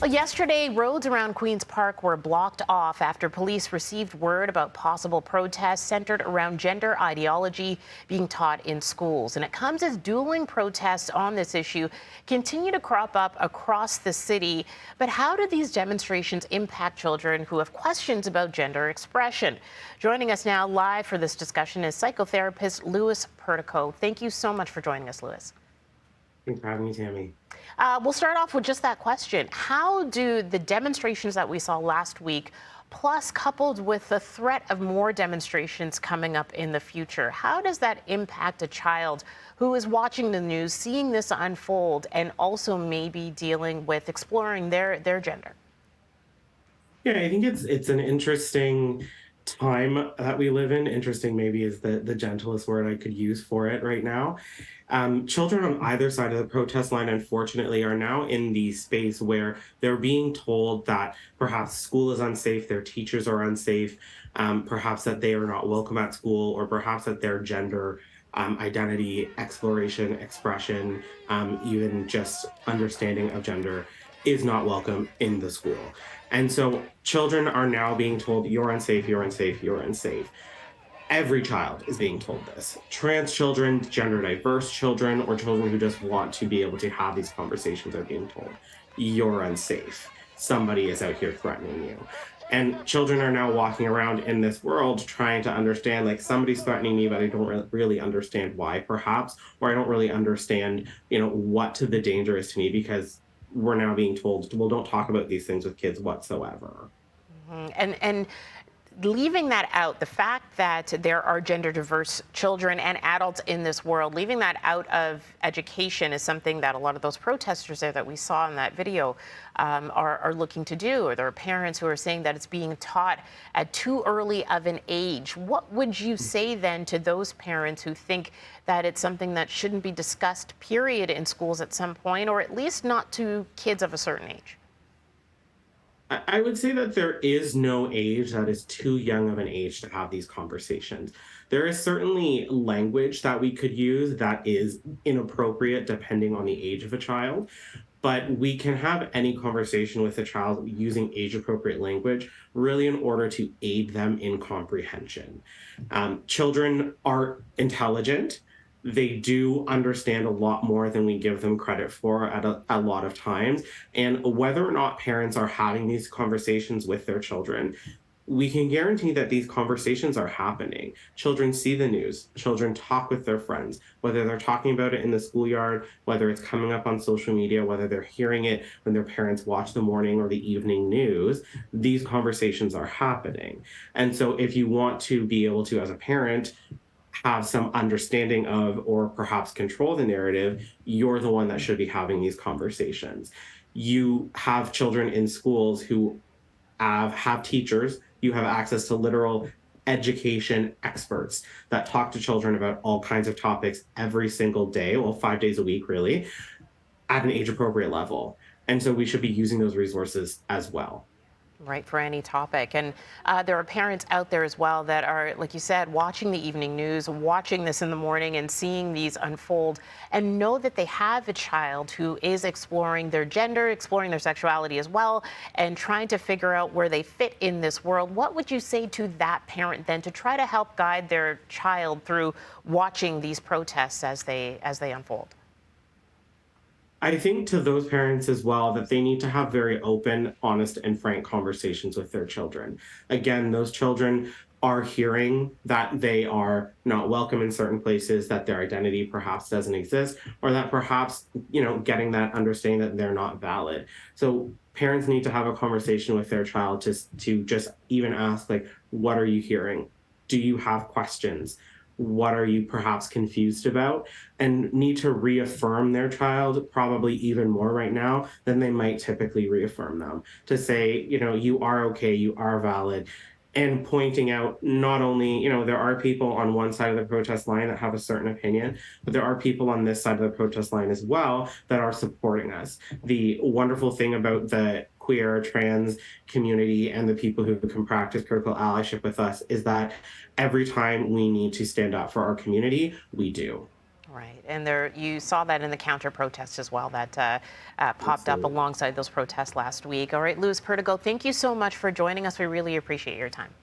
Well, yesterday, roads around Queen's Park were blocked off after police received word about possible protests centered around gender ideology being taught in schools. And it comes as dueling protests on this issue continue to crop up across the city. But how do these demonstrations impact children who have questions about gender expression? Joining us now live for this discussion is psychotherapist Lewis Perdicou. Thank you so much for joining us, Lewis. Thanks for having me, Tammie. We'll start off with just that question. How do the demonstrations that we saw last week, plus coupled with the threat of more demonstrations coming up in the future, how does that impact a child who is watching the news, seeing this unfold, and also maybe dealing with exploring their gender? Yeah, I think it's an interesting time that we live in. Interesting maybe is the gentlest word I could use for it right now. Children on either side of the protest line, unfortunately, are now in the space where they're being told that perhaps school is unsafe, their teachers are unsafe, perhaps that they are not welcome at school, or perhaps that their gender identity, exploration, expression, even just understanding of gender is not welcome in the school. And so children are now being told, you're unsafe, you're unsafe, you're unsafe. Every child is being told this. Trans children, gender diverse children, or children who just want to be able to have these conversations are being told, you're unsafe. Somebody is out here threatening you. And children are now walking around in this world trying to understand, like, somebody's threatening me, but I don't really understand why, perhaps, or I don't really understand, what the danger is to me, because we're now being told, well, don't talk about these things with kids whatsoever. And leaving that out, the fact that there are gender diverse children and adults in this world, leaving that out of education is something that a lot of those protesters there that we saw in that video are looking to do. Or there are parents who are saying that it's being taught at too early of an age. What would you say then to those parents who think that it's something that shouldn't be discussed, period, in schools at some point, or at least not to kids of a certain age? I would say that there is no age that is too young of an age to have these conversations. There is certainly language that we could use that is inappropriate depending on the age of a child, but we can have any conversation with a child using age appropriate language, really, in order to aid them in comprehension. Children are intelligent. They do understand a lot more than we give them credit for at a lot of times. And whether or not parents are having these conversations with their children, we can guarantee that these conversations are happening. Children see the news, children talk with their friends, whether they're talking about it in the schoolyard, whether it's coming up on social media, whether they're hearing it when their parents watch the morning or the evening news, these conversations are happening. And so if you want to be able to, as a parent, have some understanding of, or perhaps control the narrative, you're the one that should be having these conversations. You have children in schools who have teachers, you have access to literal education experts that talk to children about all kinds of topics every single day, well, 5 days a week, really, at an age appropriate level. And so we should be using those resources as well. Right, for any topic. And there are parents out there as well that are, like you said, watching the evening news, watching this in the morning and seeing these unfold, and know that they have a child who is exploring their gender, exploring their sexuality as well, and trying to figure out where they fit in this world. What would you say to that parent then to try to help guide their child through watching these protests as they unfold? I think to those parents as well that they need to have very open, honest, and frank conversations with their children. Again, those children are hearing that they are not welcome in certain places, that their identity perhaps doesn't exist, or that perhaps, getting that understanding that they're not valid. So parents need to have a conversation with their child to just even ask, like, what are you hearing? Do you have questions? What are you perhaps confused about? And need to reaffirm their child probably even more right now than they might typically reaffirm them, to say, you are okay, you are valid. And pointing out not only, there are people on one side of the protest line that have a certain opinion, but there are people on this side of the protest line as well that are supporting us. The wonderful thing about the queer, trans community and the people who can practice critical allyship with us is that every time we need to stand up for our community, we do. Right, and there you saw that in the counter protests as well that popped up Absolutely. alongside those protests last week. All right, Lewis Perdicou, thank you so much for joining us. We really appreciate your time.